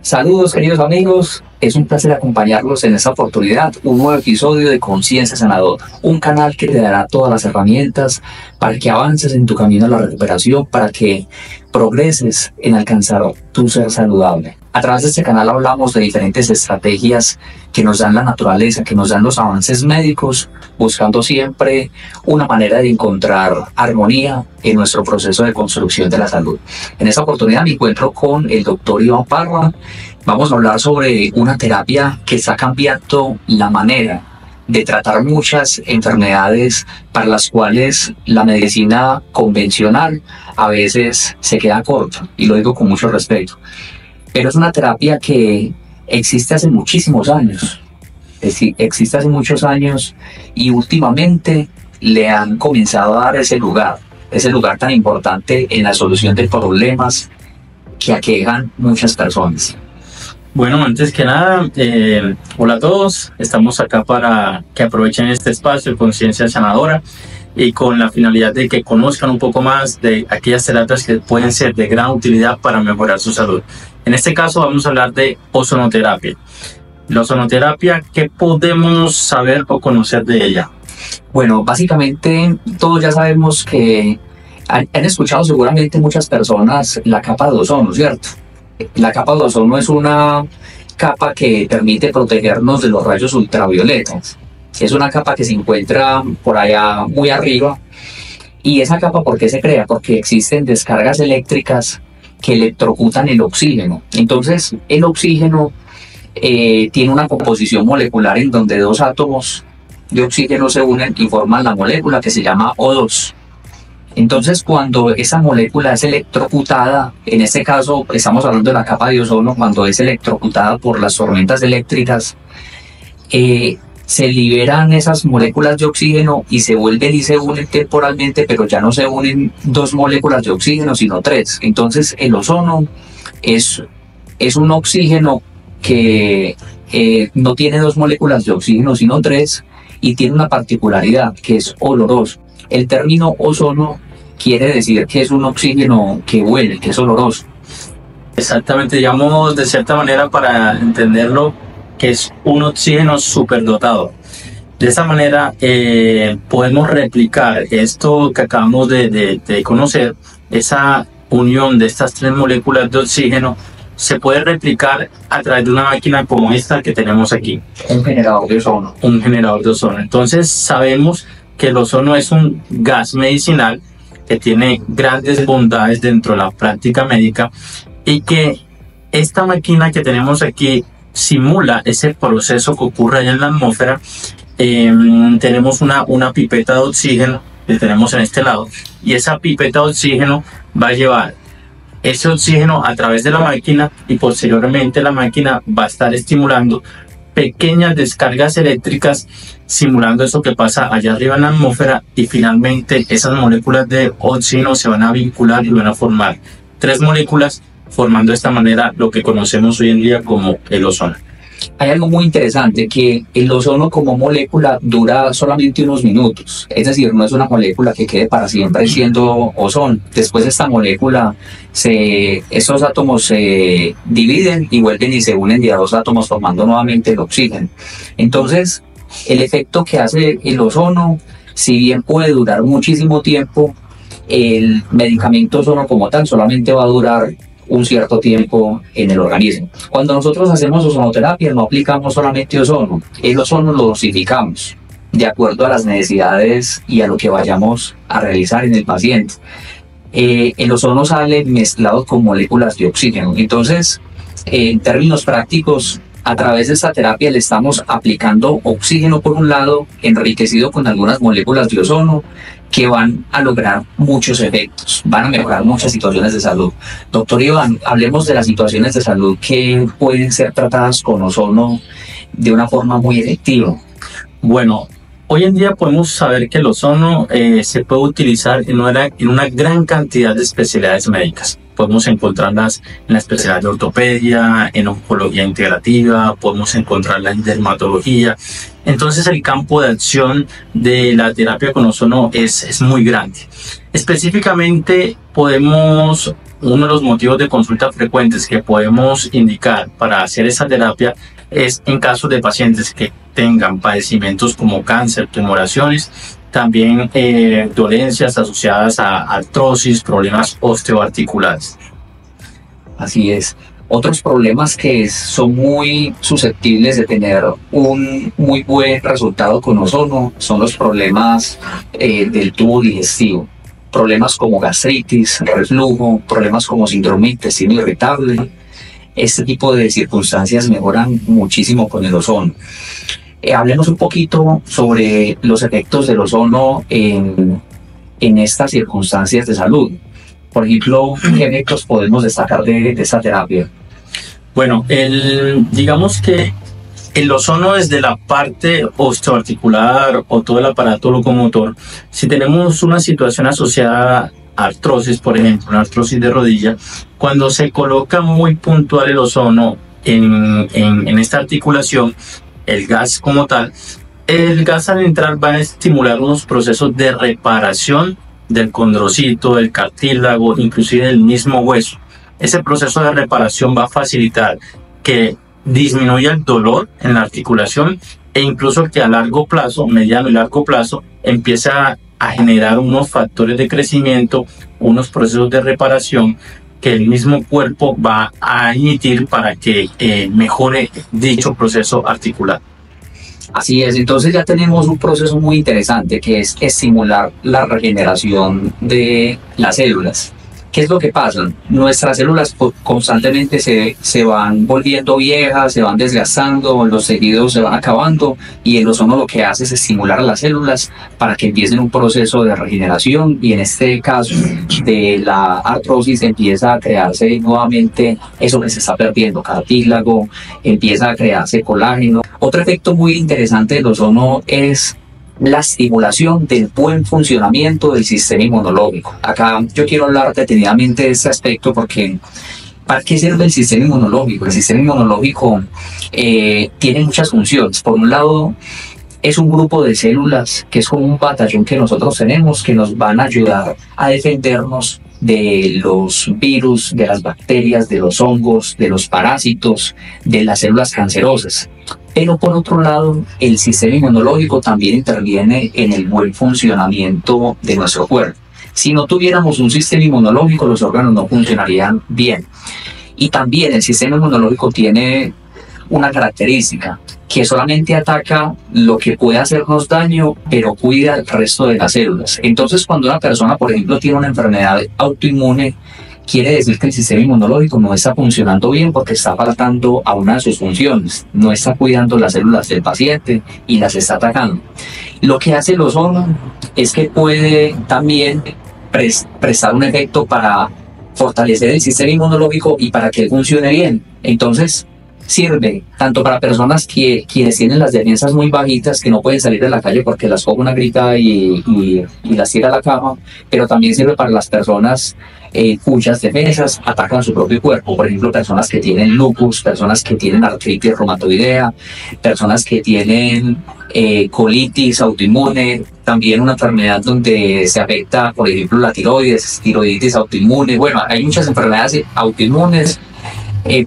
Saludos queridos amigos, es un placer acompañarlos en esta oportunidad, un nuevo episodio de Conciencia Sanadora, un canal que te dará todas las herramientas para que avances en tu camino a la recuperación, para que progreses en alcanzar tu ser saludable. A través de este canal hablamos de diferentes estrategias que nos dan la naturaleza, que nos dan los avances médicos, buscando siempre una manera de encontrar armonía en nuestro proceso de construcción de la salud. En esta oportunidad me encuentro con el doctor Iván Parra. Vamos a hablar sobre una terapia que está cambiando la manera de tratar muchas enfermedades para las cuales la medicina convencional a veces se queda corta, y lo digo con mucho respeto. Pero es una terapia que existe hace muchísimos años. Existe hace muchos años y últimamente le han comenzado a dar ese lugar tan importante en la solución de problemas que aquejan muchas personas. Bueno, antes que nada, hola a todos. Estamos acá para que aprovechen este espacio de Conciencia Sanadora y con la finalidad de que conozcan un poco más de aquellas terapias que pueden ser de gran utilidad para mejorar su salud. En este caso vamos a hablar de ozonoterapia. La ozonoterapia, ¿qué podemos saber o conocer de ella? Bueno, básicamente todos ya sabemos que han escuchado seguramente muchas personas la capa de ozono, ¿cierto? La capa de ozono es una capa que permite protegernos de los rayos ultravioletas. Es una capa que se encuentra por allá muy arriba. ¿Y esa capa por qué se crea? Porque existen descargas eléctricas que electrocutan el oxígeno. Entonces, el oxígeno tiene una composición molecular en donde dos átomos de oxígeno se unen y forman la molécula que se llama O2. Entonces, cuando esa molécula es electrocutada, en este caso estamos hablando de la capa de ozono, cuando es electrocutada por las tormentas eléctricas, se liberan esas moléculas de oxígeno y se vuelven y se unen temporalmente, pero ya no se unen dos moléculas de oxígeno, sino tres. Entonces, el ozono es un oxígeno que no tiene dos moléculas de oxígeno, sino tres, y tiene una particularidad, que es oloroso. El término ozono quiere decir que es un oxígeno que huele, que es oloroso. Exactamente, digamos de cierta manera para entenderlo, que es un oxígeno superdotado. De esa manera podemos replicar esto que acabamos de conocer, esa unión de estas tres moléculas de oxígeno se puede replicar a través de una máquina como esta que tenemos aquí. Un generador de ozono. Un generador de ozono. Entonces sabemos que el ozono es un gas medicinal que tiene grandes bondades dentro de la práctica médica y que esta máquina que tenemos aquí simula ese proceso que ocurre allá en la atmósfera. Tenemos una pipeta de oxígeno que tenemos en este lado y esa pipeta de oxígeno va a llevar ese oxígeno a través de la máquina y posteriormente la máquina va a estar estimulando pequeñas descargas eléctricas simulando eso que pasa allá arriba en la atmósfera y finalmente esas moléculas de oxígeno se van a vincular y van a formar tres moléculas formando de esta manera lo que conocemos hoy en día como el ozono. Hay algo muy interesante, que el ozono como molécula dura solamente unos minutos, es decir, no es una molécula que quede para siempre siendo ozono. Después esta molécula, estos átomos se dividen y vuelven y se unen a dos átomos formando nuevamente el oxígeno. Entonces, el efecto que hace el ozono, si bien puede durar muchísimo tiempo, el medicamento ozono como tal solamente va a durar un cierto tiempo en el organismo. Cuando nosotros hacemos ozonoterapia no aplicamos solamente ozono, el ozono lo dosificamos de acuerdo a las necesidades y a lo que vayamos a realizar en el paciente. El ozono sale mezclado con moléculas de oxígeno. Entonces, en términos prácticos, a través de esta terapia le estamos aplicando oxígeno por un lado, enriquecido con algunas moléculas de ozono, que van a lograr muchos efectos, van a mejorar muchas situaciones de salud. Doctor Iván, hablemos de las situaciones de salud que pueden ser tratadas con ozono de una forma muy efectiva. Bueno, hoy en día podemos saber que el ozono se puede utilizar en una gran cantidad de especialidades médicas. Podemos encontrarlas en la especialidad de ortopedia, en oncología integrativa, podemos encontrarlas en dermatología. Entonces el campo de acción de la terapia con ozono es muy grande. Específicamente podemos uno de los motivos de consulta frecuentes que podemos indicar para hacer esa terapia es en casos de pacientes que tengan padecimientos como cáncer, tumoraciones, también dolencias asociadas a artrosis, problemas osteoarticulares. Así es. Otros problemas que son muy susceptibles de tener un muy buen resultado con ozono son los problemas del tubo digestivo. Problemas como gastritis, reflujo, problemas como síndrome de intestino irritable. Este tipo de circunstancias mejoran muchísimo con el ozono. Hablemos un poquito sobre los efectos del ozono en estas circunstancias de salud. Por ejemplo, ¿qué efectos podemos destacar de esta terapia? Bueno, digamos que el ozono desde la parte osteoarticular o todo el aparato locomotor, si tenemos una situación asociada a artrosis, por ejemplo, una artrosis de rodilla, cuando se coloca muy puntual el ozono en esta articulación, el gas como tal, el gas al entrar va a estimular unos procesos de reparación del condrocito, del cartílago, inclusive del mismo hueso. Ese proceso de reparación va a facilitar que disminuya el dolor en la articulación e incluso que a largo plazo, mediano y largo plazo, empieza a generar unos factores de crecimiento, unos procesos de reparación que el mismo cuerpo va a emitir para que mejore dicho proceso articular. Así es, entonces ya tenemos un proceso muy interesante que es estimular la regeneración de las células. ¿Qué es lo que pasa? Nuestras células constantemente se van volviendo viejas, se van desgastando, los tejidos se van acabando y el ozono lo que hace es estimular a las células para que empiecen un proceso de regeneración y en este caso de la artrosis empieza a crearse nuevamente eso que se está perdiendo, cartílago, empieza a crearse colágeno. Otro efecto muy interesante del ozono es la estimulación del buen funcionamiento del sistema inmunológico. Acá yo quiero hablar detenidamente de este aspecto porque ¿para qué sirve el sistema inmunológico? El sistema inmunológico tiene muchas funciones. Por un lado, es un grupo de células que es como un batallón que nosotros tenemos que nos van a ayudar a defendernos de los virus, de las bacterias, de los hongos, de los parásitos, de las células cancerosas. Pero por otro lado, el sistema inmunológico también interviene en el buen funcionamiento de nuestro cuerpo. Si no tuviéramos un sistema inmunológico, los órganos no funcionarían bien. Y también el sistema inmunológico tiene una característica, que solamente ataca lo que puede hacernos daño, pero cuida el resto de las células. Entonces, cuando una persona, por ejemplo, tiene una enfermedad autoinmune, quiere decir que el sistema inmunológico no está funcionando bien porque está faltando a una de sus funciones, no está cuidando las células del paciente y las está atacando. Lo que hace el ozono es que puede también prestar un efecto para fortalecer el sistema inmunológico y para que él funcione bien. Entonces, sirve tanto para personas quienes tienen las defensas muy bajitas, que no pueden salir de la calle porque las coge una gripa y las tira a la cama, pero también sirve para las personas cuyas defensas atacan su propio cuerpo. Por ejemplo, personas que tienen lupus, personas que tienen artritis reumatoidea, personas que tienen colitis autoinmune, también una enfermedad donde se afecta, por ejemplo, la tiroiditis autoinmune. Bueno, hay muchas enfermedades autoinmunes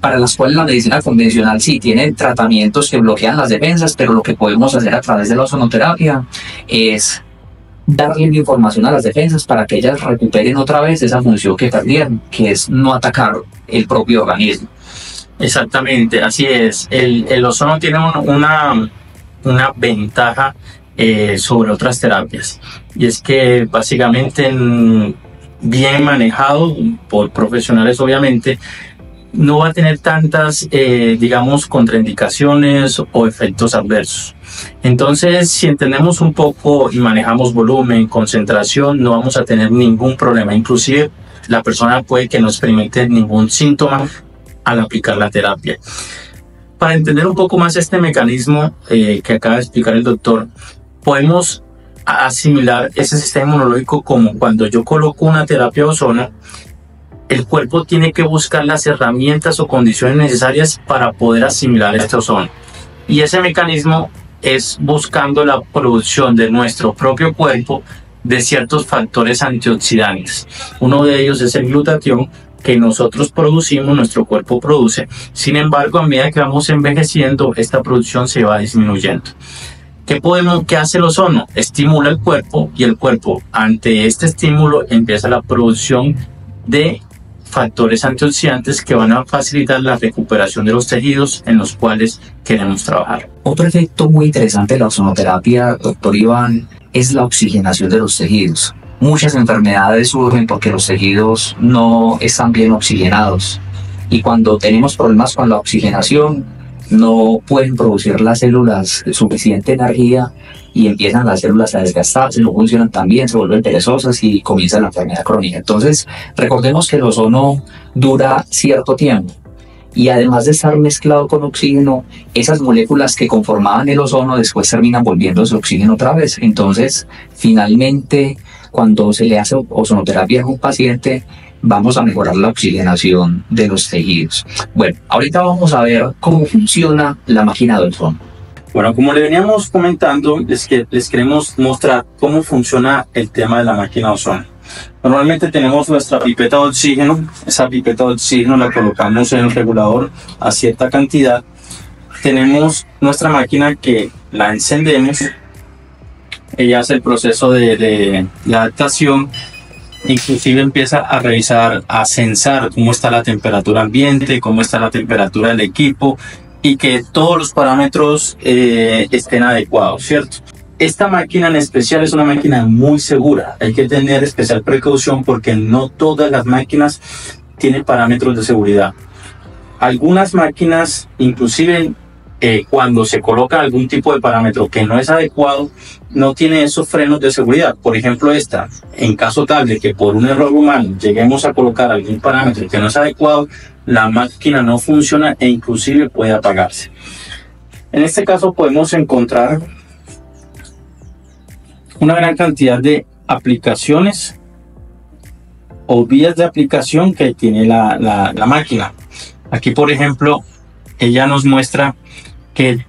para las cuales la medicina convencional sí tiene tratamientos que bloquean las defensas, pero lo que podemos hacer a través de la ozonoterapia es darle información a las defensas para que ellas recuperen otra vez esa función que perdieron, que es no atacar el propio organismo. Exactamente, así es. El ozono tiene una ventaja sobre otras terapias, y es que básicamente bien manejado por profesionales obviamente, no va a tener tantas, digamos, contraindicaciones o efectos adversos. Entonces, si entendemos un poco y manejamos volumen, concentración, no vamos a tener ningún problema. Inclusive, la persona puede que no experimente ningún síntoma al aplicar la terapia. Para entender un poco más este mecanismo que acaba de explicar el doctor, podemos asimilar ese sistema inmunológico como cuando yo coloco una terapia de ozono, el cuerpo tiene que buscar las herramientas o condiciones necesarias para poder asimilar este ozono. Y ese mecanismo es buscando la producción de nuestro propio cuerpo de ciertos factores antioxidantes. Uno de ellos es el glutatión, que nosotros producimos, nuestro cuerpo produce. Sin embargo, a medida que vamos envejeciendo, esta producción se va disminuyendo. ¿Qué hace el ozono? Estimula el cuerpo, y el cuerpo, ante este estímulo, empieza la producción de factores antioxidantes que van a facilitar la recuperación de los tejidos en los cuales queremos trabajar. Otro efecto muy interesante de la ozonoterapia, doctor Iván, es la oxigenación de los tejidos. Muchas enfermedades surgen porque los tejidos no están bien oxigenados, y cuando tenemos problemas con la oxigenación no pueden producir las células suficiente energía y empiezan las células a desgastarse, no funcionan tan bien, se vuelven perezosas y comienza la enfermedad crónica. Entonces, recordemos que el ozono dura cierto tiempo, y además de estar mezclado con oxígeno, esas moléculas que conformaban el ozono después terminan volviéndose oxígeno otra vez. Entonces, finalmente, cuando se le hace ozonoterapia a un paciente, vamos a mejorar la oxigenación de los tejidos. Bueno, ahorita vamos a ver cómo funciona la máquina de ozono. Bueno, como le veníamos comentando, les queremos mostrar cómo funciona el tema de la máquina de ozono. Normalmente tenemos nuestra pipeta de oxígeno. Esa pipeta de oxígeno la colocamos en el regulador a cierta cantidad. Tenemos nuestra máquina que la encendemos. Ella hace el proceso de adaptación. Inclusive empieza a revisar, a censar cómo está la temperatura ambiente, cómo está la temperatura del equipo, y que todos los parámetros estén adecuados, ¿cierto? Esta máquina en especial es una máquina muy segura. Hay que tener especial precaución porque no todas las máquinas tienen parámetros de seguridad. Algunas máquinas, inclusive cuando se coloca algún tipo de parámetro que no es adecuado, no tiene esos frenos de seguridad. Por ejemplo, esta, en caso tal de que por un error humano lleguemos a colocar algún parámetro que no es adecuado, la máquina no funciona e inclusive puede apagarse. En este caso podemos encontrar una gran cantidad de aplicaciones o vías de aplicación que tiene la máquina. Aquí, por ejemplo, ella nos muestra que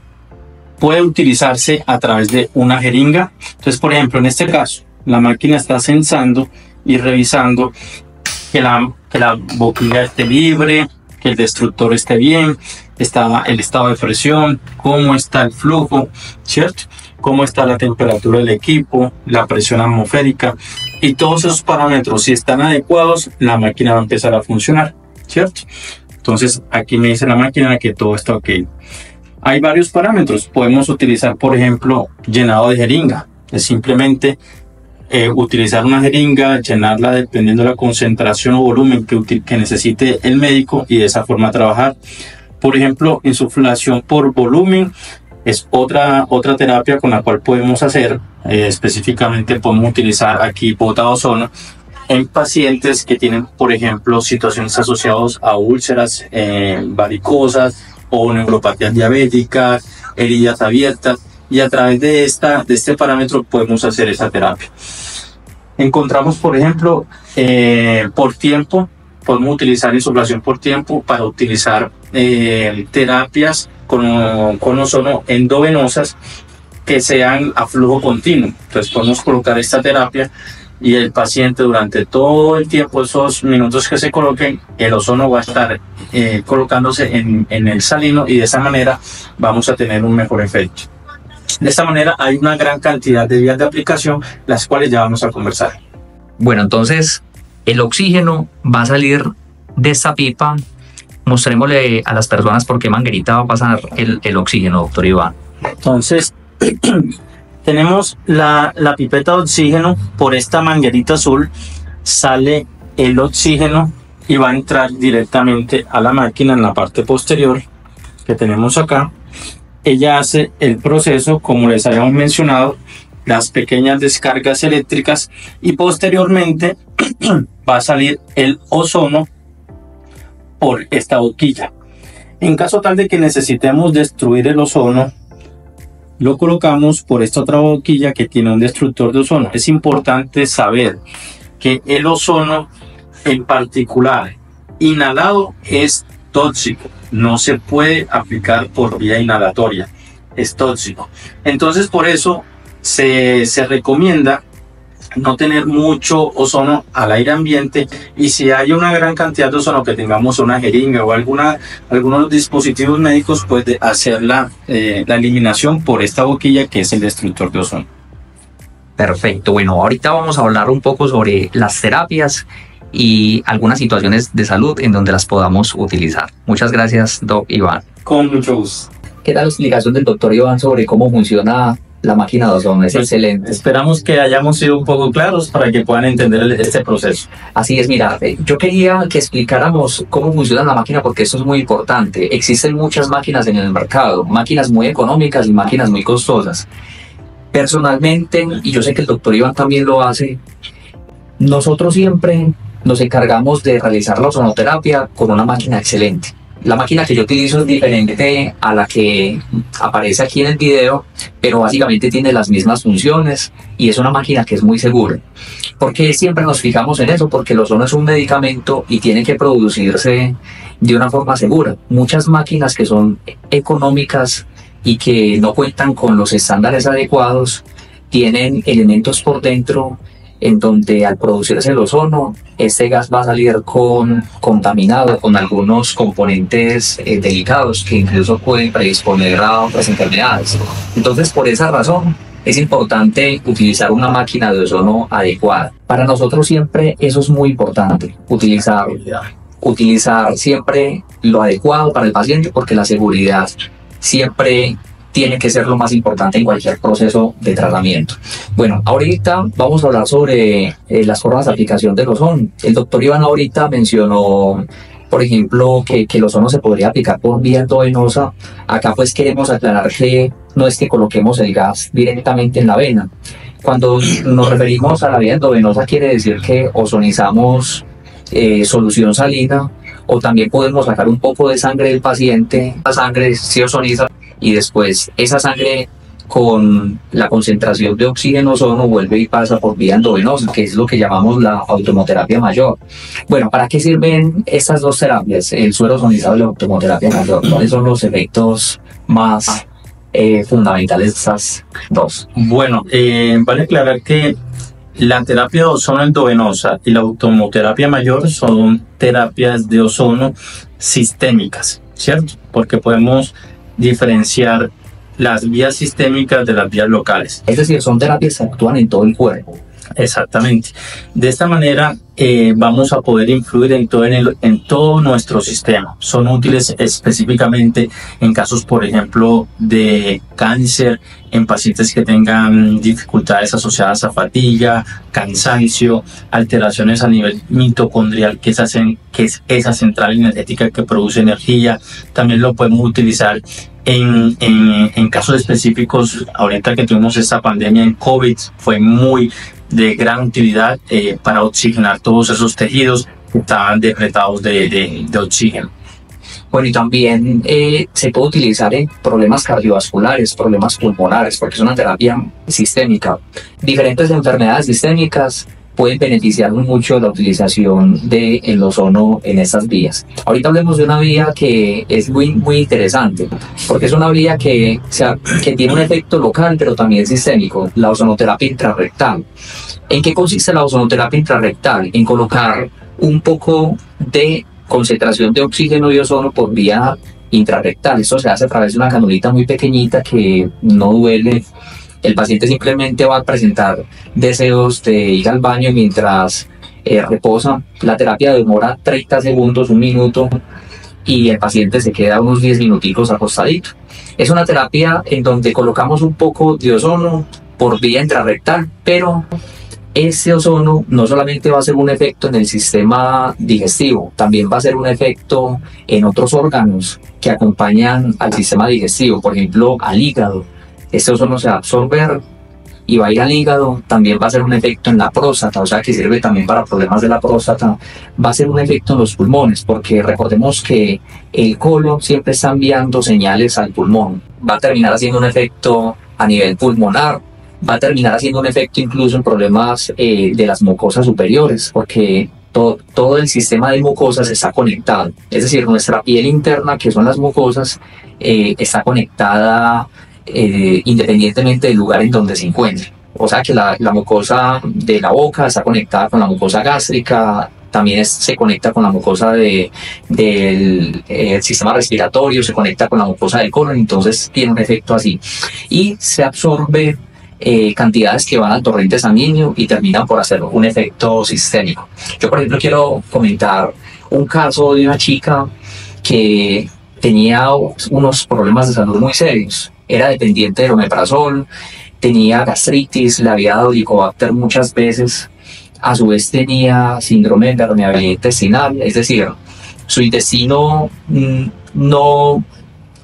puede utilizarse a través de una jeringa. Entonces, por ejemplo, en este caso, la máquina está censando y revisando que la boquilla esté libre, que el destructor esté bien, está el estado de presión, cómo está el flujo, ¿cierto? Cómo está la temperatura del equipo, la presión atmosférica, y todos esos parámetros, si están adecuados, la máquina va a empezar a funcionar, ¿cierto? Entonces, aquí me dice la máquina que todo está ok. Hay varios parámetros. Podemos utilizar, por ejemplo, llenado de jeringa. Es simplemente utilizar una jeringa, llenarla dependiendo de la concentración o volumen que necesite el médico, y de esa forma trabajar. Por ejemplo, insuflación por volumen es otra terapia con la cual podemos hacer. Específicamente podemos utilizar aquí bota de ozono en pacientes que tienen, por ejemplo, situaciones asociadas a úlceras varicosas o neuropatías diabéticas, heridas abiertas, y a través de este parámetro podemos hacer esa terapia. Encontramos, por ejemplo, por tiempo, podemos utilizar insuflación por tiempo para utilizar terapias con ozono endovenosas que sean a flujo continuo. Entonces podemos colocar esta terapia y el paciente durante todo el tiempo, esos minutos que se coloquen, el ozono va a estar colocándose en el salino, y de esa manera vamos a tener un mejor efecto. De esta manera hay una gran cantidad de vías de aplicación, las cuales ya vamos a conversar. Bueno, entonces el oxígeno va a salir de esta pipa. Mostrémosle a las personas por qué manguerita va a pasar el oxígeno, doctor Iván. Entonces, tenemos la pipeta de oxígeno. Por esta manguerita azul sale el oxígeno y va a entrar directamente a la máquina en la parte posterior que tenemos acá. Ella hace el proceso, como les habíamos mencionado, las pequeñas descargas eléctricas, y posteriormente va a salir el ozono por esta boquilla. En caso tal de que necesitemos destruir el ozono, lo colocamos por esta otra boquilla que tiene un destructor de ozono. Es importante saber que el ozono en particular inhalado es tóxico, no se puede aplicar por vía inhalatoria, es tóxico. Entonces por eso se recomienda no tener mucho ozono al aire ambiente, y si hay una gran cantidad de ozono, que tengamos una jeringa o algunos dispositivos médicos, pues de hacer la eliminación por esta boquilla, que es el destructor de ozono. Perfecto, bueno, ahorita vamos a hablar un poco sobre las terapias y algunas situaciones de salud en donde las podamos utilizar. Muchas gracias, Doc Iván. Con mucho gusto. ¿Qué tal la explicación del doctor Iván sobre cómo funciona la máquina de ozono? Es excelente. Esperamos que hayamos sido un poco claros para que puedan entender este proceso. Así es, mira, yo quería que explicáramos cómo funciona la máquina, porque esto es muy importante. Existen muchas máquinas en el mercado, máquinas muy económicas y máquinas muy costosas. Personalmente, y yo sé que el doctor Iván también lo hace, nosotros siempre nos encargamos de realizar la ozonoterapia con una máquina excelente. La máquina que yo utilizo es diferente a la que aparece aquí en el video, pero básicamente tiene las mismas funciones y es una máquina que es muy segura. ¿Por qué siempre nos fijamos en eso? Porque el ozono es un medicamento y tiene que producirse de una forma segura. Muchas máquinas que son económicas y que no cuentan con los estándares adecuados tienen elementos por dentro en donde al producirse el ozono, este gas va a salir contaminado con algunos componentes delicados que incluso pueden predisponer a otras enfermedades. Entonces, por esa razón, es importante utilizar una máquina de ozono adecuada. Para nosotros siempre eso es muy importante, utilizar siempre lo adecuado para el paciente, porque la seguridad siempre tiene que ser lo más importante en cualquier proceso de tratamiento. Bueno, ahorita vamos a hablar sobre las formas de aplicación del ozono. El doctor Iván ahorita mencionó, por ejemplo, que el ozono se podría aplicar por vía endovenosa. Acá pues queremos aclarar que no es que coloquemos el gas directamente en la vena. Cuando nos referimos a la vía endovenosa, quiere decir que ozonizamos solución salina, o también podemos sacar un poco de sangre del paciente. La sangre se ozoniza y después esa sangre con la concentración de oxígeno ozono vuelve y pasa por vía endovenosa, que es lo que llamamos la automoterapia mayor. Bueno, ¿para qué sirven estas dos terapias, el suero ozonizado y la automoterapia mayor? ¿Cuáles son los efectos más fundamentales de estas dos? Bueno, vale aclarar que la terapia de ozono endovenosa y la automoterapia mayor son terapias de ozono sistémicas, ¿cierto? Porque podemos diferenciar las vías sistémicas de las vías locales. Es decir, son terapias que actúan en todo el cuerpo. Exactamente. De esta manera vamos a poder influir en todo nuestro sistema. Son útiles específicamente en casos, por ejemplo, de cáncer, en pacientes que tengan dificultades asociadas a fatiga, cansancio, alteraciones a nivel mitocondrial, que es esa central energética que produce energía. También lo podemos utilizar en casos específicos. Ahorita que tuvimos esta pandemia en COVID, fue muy de gran utilidad para oxigenar todos esos tejidos que estaban depletados de oxígeno. Bueno, y también se puede utilizar en problemas cardiovasculares, problemas pulmonares, porque es una terapia sistémica. Diferentes enfermedades sistémicas pueden beneficiar mucho la utilización del ozono en estas vías. Ahorita hablemos de una vía que es muy interesante, porque es una vía que tiene un efecto local, pero también sistémico, la ozonoterapia intrarrectal. ¿En qué consiste la ozonoterapia intrarrectal? En colocar un poco de concentración de oxígeno y ozono por vía intrarrectal. Esto se hace a través de una canulita muy pequeñita que no duele. El paciente simplemente va a presentar deseos de ir al baño mientras reposa. La terapia demora 30 segundos, un minuto, y el paciente se queda unos 10 minuticos acostadito. Es una terapia en donde colocamos un poco de ozono por vía intrarrectal, pero ese ozono no solamente va a hacer un efecto en el sistema digestivo, también va a hacer un efecto en otros órganos que acompañan al sistema digestivo, por ejemplo, al hígado. Este ozono se va a absorber y va a ir al hígado. También va a hacer un efecto en la próstata, o sea que sirve también para problemas de la próstata. Va a hacer un efecto en los pulmones, porque recordemos que el colon siempre está enviando señales al pulmón. Va a terminar haciendo un efecto a nivel pulmonar, va a terminar haciendo un efecto incluso en problemas de las mucosas superiores, porque todo el sistema de mucosas está conectado. Es decir, nuestra piel interna, que son las mucosas, está conectada independientemente del lugar en donde se encuentre. O sea que la mucosa de la boca está conectada con la mucosa gástrica, también se conecta con la mucosa del sistema respiratorio, se conecta con la mucosa del colon, entonces tiene un efecto así. Y se absorbe cantidades que van al torrente sanguíneo y terminan por hacer un efecto sistémico. Yo, por ejemplo, quiero comentar un caso de una chica que tenía unos problemas de salud muy serios. Era dependiente del omeprazol, tenía gastritis, le había dado Helicobacter muchas veces. A su vez tenía síndrome de permeabilidad intestinal, es decir, su intestino no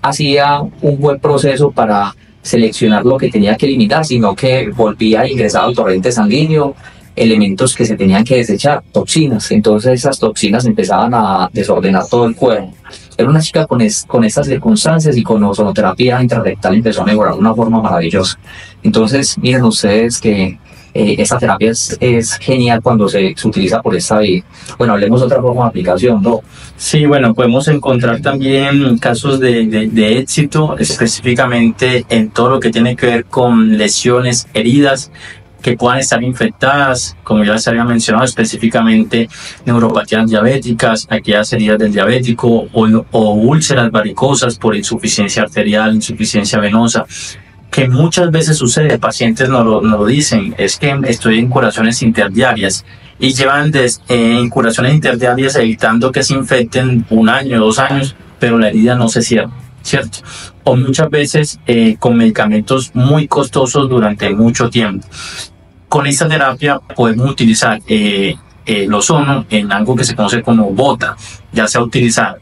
hacía un buen proceso para seleccionar lo que tenía que eliminar, sino que volvía a ingresar al torrente sanguíneo elementos que se tenían que desechar, toxinas. Entonces esas toxinas empezaban a desordenar todo el cuerpo. Era una chica con estas circunstancias y con ozonoterapia intrarrectal empezó a mejorar de una forma maravillosa. Entonces miren ustedes que esta terapia es genial cuando se utiliza por esta vía. Bueno, hablemos de otra forma de aplicación, ¿no? Sí, bueno, podemos encontrar también casos de éxito, específicamente en todo lo que tiene que ver con lesiones, heridas que puedan estar infectadas, como ya les había mencionado, específicamente neuropatías diabéticas, aquellas heridas del diabético o úlceras varicosas por insuficiencia arterial, insuficiencia venosa, que muchas veces sucede, pacientes nos lo dicen, es que estoy en curaciones interdiarias y llevan en curaciones interdiarias evitando que se infecten 1 año, 2 años, pero la herida no se cierra, ¿cierto? O muchas veces con medicamentos muy costosos durante mucho tiempo. Con esta terapia podemos utilizar el ozono en algo que se conoce como bota, ya sea utilizar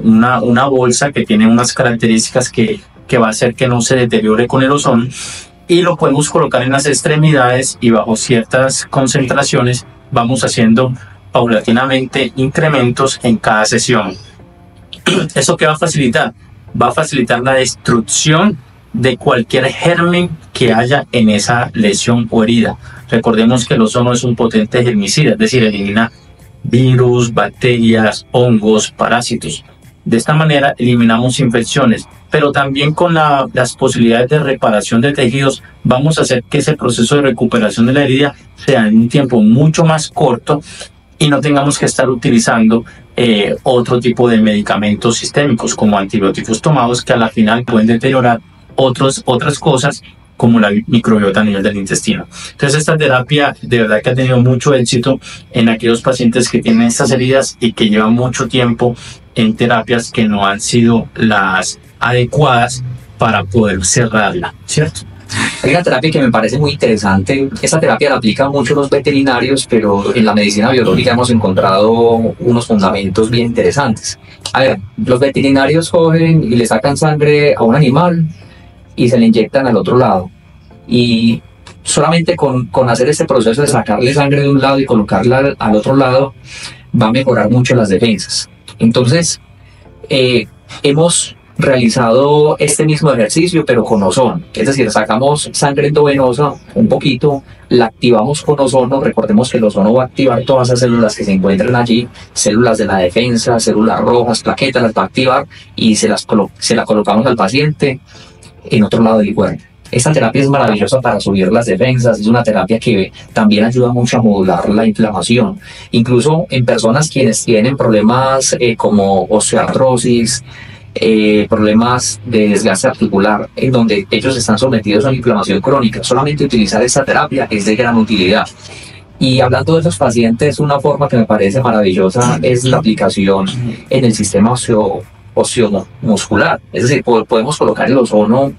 una bolsa que tiene unas características que va a hacer que no se deteriore con el ozono, y lo podemos colocar en las extremidades y bajo ciertas concentraciones vamos haciendo paulatinamente incrementos en cada sesión. ¿Eso qué va a facilitar? Va a facilitar la destrucción de cualquier germen que haya en esa lesión o herida. Recordemos que el ozono es un potente germicida, es decir, elimina virus, bacterias, hongos, parásitos. De esta manera eliminamos infecciones, pero también con las posibilidades de reparación de tejidos vamos a hacer que ese proceso de recuperación de la herida sea en un tiempo mucho más corto y no tengamos que estar utilizando otro tipo de medicamentos sistémicos como antibióticos tomados que a la final pueden deteriorar otras cosas como la microbiota a nivel del intestino. Entonces esta terapia de verdad que ha tenido mucho éxito en aquellos pacientes que tienen estas heridas y que llevan mucho tiempo en terapias que no han sido las adecuadas para poder cerrarla, ¿cierto? Hay una terapia que me parece muy interesante. Esta terapia la aplican mucho los veterinarios, pero en la medicina biológica hemos encontrado unos fundamentos bien interesantes. A ver, los veterinarios cogen y le sacan sangre a un animal y se le inyectan al otro lado. Y solamente con hacer este proceso de sacarle sangre de un lado y colocarla al otro lado, va a mejorar mucho las defensas. Entonces, hemos realizado este mismo ejercicio, pero con ozono. Es decir, sacamos sangre endovenosa un poquito, la activamos con ozono. Recordemos que el ozono va a activar todas las células que se encuentran allí, células de la defensa, células rojas, plaquetas, las va a activar y se la colocamos al paciente en otro lado del cuerpo. Esta terapia es maravillosa para subir las defensas, es una terapia que también ayuda mucho a modular la inflamación. Incluso en personas quienes tienen problemas como osteoartrosis, problemas de desgaste articular, en donde ellos están sometidos a una inflamación crónica, solamente utilizar esta terapia es de gran utilidad. Y hablando de esos pacientes, una forma que me parece maravillosa es la aplicación en el sistema osteomuscular. Es decir, podemos colocar el ozono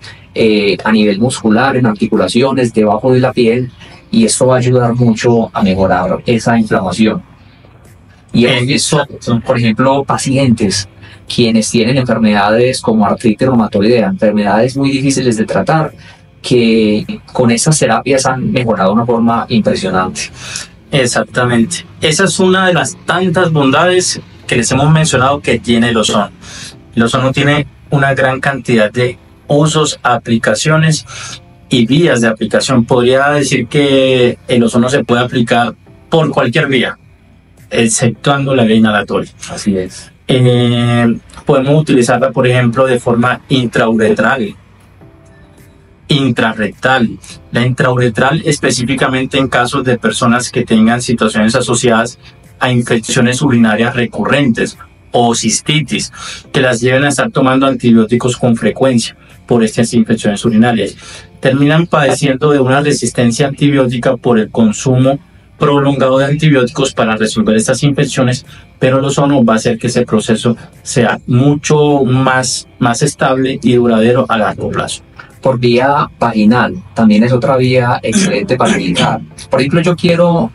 a nivel muscular, en articulaciones, debajo de la piel, y esto va a ayudar mucho a mejorar esa inflamación. Y eso, por ejemplo, pacientes quienes tienen enfermedades como artritis reumatoidea, enfermedades muy difíciles de tratar, que con estas terapias han mejorado de una forma impresionante. Exactamente. Esa es una de las tantas bondades que les hemos mencionado que tiene el ozono. El ozono tiene una gran cantidad de usos, aplicaciones y vías de aplicación. Podría decir que el ozono se puede aplicar por cualquier vía, exceptuando la vía inhalatoria. Así es. Podemos utilizarla, por ejemplo, de forma intrauretral. intrarrectal. La intrauretral específicamente en casos de personas que tengan situaciones asociadas a infecciones urinarias recurrentes o cistitis, que las lleven a estar tomando antibióticos con frecuencia por estas infecciones urinarias. Terminan padeciendo de una resistencia antibiótica por el consumo prolongado de antibióticos para resolver estas infecciones, pero el ozono va a hacer que ese proceso sea mucho más estable y duradero a largo plazo. Por vía vaginal, también es otra vía excelente para evitar. Por ejemplo, yo quiero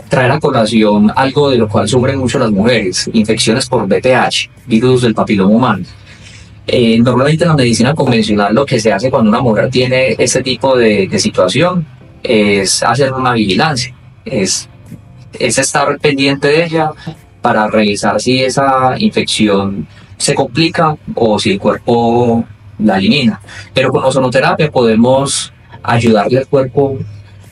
traer a colación algo de lo cual sufren mucho las mujeres: infecciones por VPH, virus del papiloma humano. Normalmente en la medicina convencional lo que se hace cuando una mujer tiene este tipo de situación es hacer una vigilancia, es estar pendiente de ella para revisar si esa infección se complica o si el cuerpo la elimina. Pero con ozonoterapia podemos ayudarle al cuerpo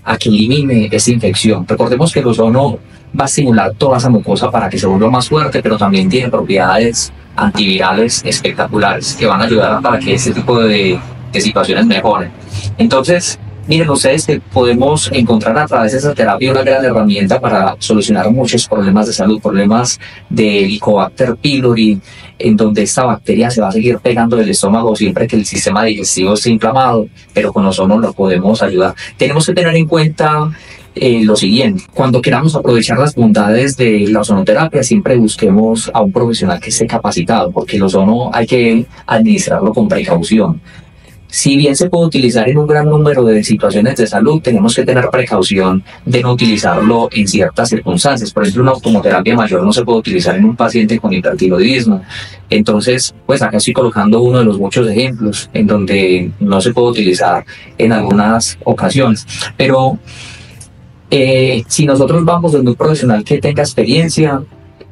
a que elimine esa infección. Recordemos que el ozono va a estimular toda esa mucosa para que se vuelva más fuerte, pero también tiene propiedades antivirales espectaculares que van a ayudar para que este tipo de situaciones mejoren. Entonces, miren ustedes que podemos encontrar a través de esa terapia una gran herramienta para solucionar muchos problemas de salud, problemas de Helicobacter pylori, en donde esta bacteria se va a seguir pegando del estómago siempre que el sistema digestivo esté inflamado, pero con ozono lo podemos ayudar. Tenemos que tener en cuenta lo siguiente: cuando queramos aprovechar las bondades de la ozonoterapia, siempre busquemos a un profesional que esté capacitado, porque el ozono hay que administrarlo con precaución. Si bien se puede utilizar en un gran número de situaciones de salud, tenemos que tener precaución de no utilizarlo en ciertas circunstancias. Por ejemplo, una automoterapia mayor no se puede utilizar en un paciente con hipertiroidismo. Entonces, pues acá estoy colocando uno de los muchos ejemplos en donde no se puede utilizar en algunas ocasiones. Pero si nosotros vamos donde un profesional que tenga experiencia,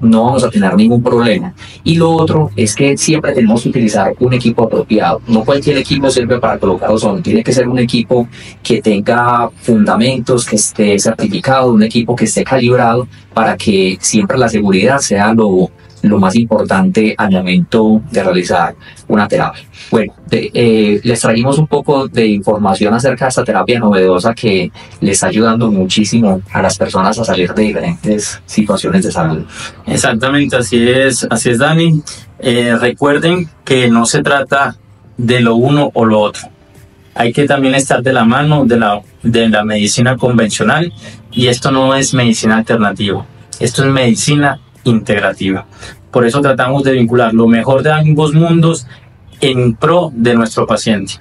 no vamos a tener ningún problema. Y lo otro es que siempre tenemos que utilizar un equipo apropiado. No cualquier equipo sirve para colocar ozono. Tiene que ser un equipo que tenga fundamentos, que esté certificado, un equipo que esté calibrado para que siempre la seguridad sea lo más importante al momento de realizar una terapia. Bueno, les traímos un poco de información acerca de esta terapia novedosa que les está ayudando muchísimo a las personas a salir de diferentes situaciones de salud. Exactamente, así es Dani. Recuerden que no se trata de lo uno o lo otro. Hay que también estar de la mano de la medicina convencional, y esto no es medicina alternativa, esto es medicina integrativa. Por eso tratamos de vincular lo mejor de ambos mundos en pro de nuestro paciente.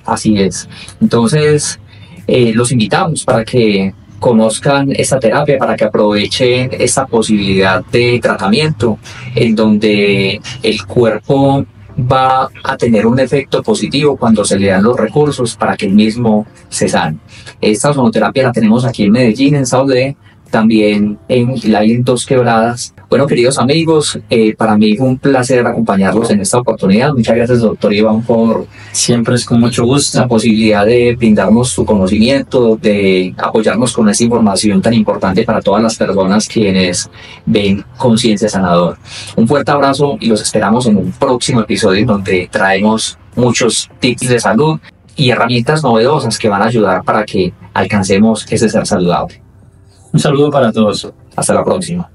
Así es. Entonces, los invitamos para que conozcan esta terapia, para que aprovechen esta posibilidad de tratamiento en donde el cuerpo va a tener un efecto positivo cuando se le dan los recursos para que el mismo se sane. Esta ozonoterapia la tenemos aquí en Medellín, en Saudé, también en Dos Quebradas. Bueno, queridos amigos, para mí fue un placer acompañarlos en esta oportunidad. Muchas gracias, doctor Iván, por siempre es con mucho gusto la posibilidad de brindarnos su conocimiento, de apoyarnos con esta información tan importante para todas las personas quienes ven Conciencia Sanador. Un fuerte abrazo y los esperamos en un próximo episodio donde traemos muchos tips de salud y herramientas novedosas que van a ayudar para que alcancemos ese ser saludable. Un saludo para todos. Hasta la próxima.